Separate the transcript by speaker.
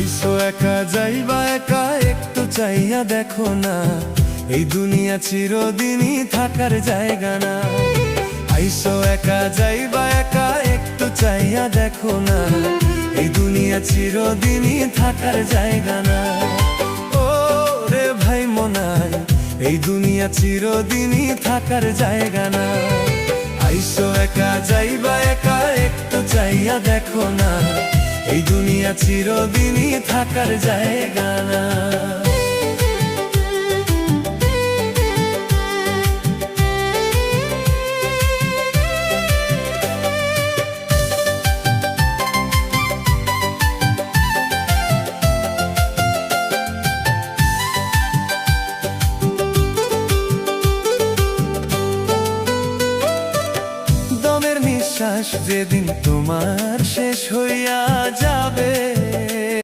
Speaker 1: আইসো একা যাইবা একা, একটু চাইয়া দেখো না, এই দুনিয়া চিরদিনই থাকার জায়গা না। আইসো একা যাইবা একা, একটু চাইয়া দেখো না, এই দুনিয়া চিরদিনই থাকার জায়গা না। ও রে ভাই মনাই, এই দুনিয়া চিরদিনই থাকার জায়গা না। আইসো একা যাইবা একা, একটু চাইয়া দেখো না, এই দুনিয়া চিরদিনই থাকার জায়গা না। দমের নিঃশ্বাস যেদিন তোমার শেষ হইয়া যাবে,